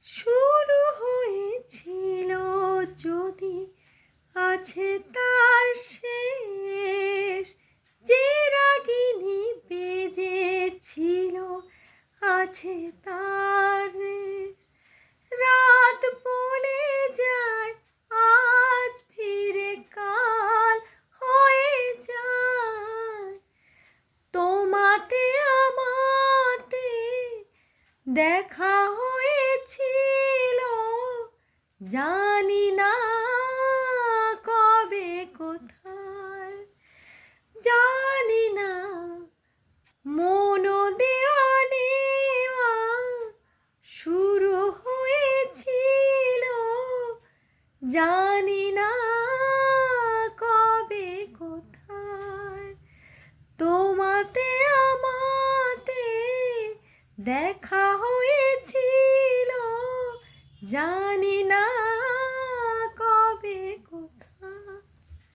শুরু হয়েছিল যদি আছে তার শেষ, যে রাগিনী বেজেছিল আছে তার রেশ। রাত বলে যায় আজ ফিরে কাল হয়ে যায়, তোমাতে আমাতে দেখা হয়েছিল জানি না কবে কোথায়, জানি না মন দেওয়া নেওয়া শুরু হয়েছিল জানি না কবে কোথায়, তোমাতে আমাতে দেখা হয়েছিল জানি না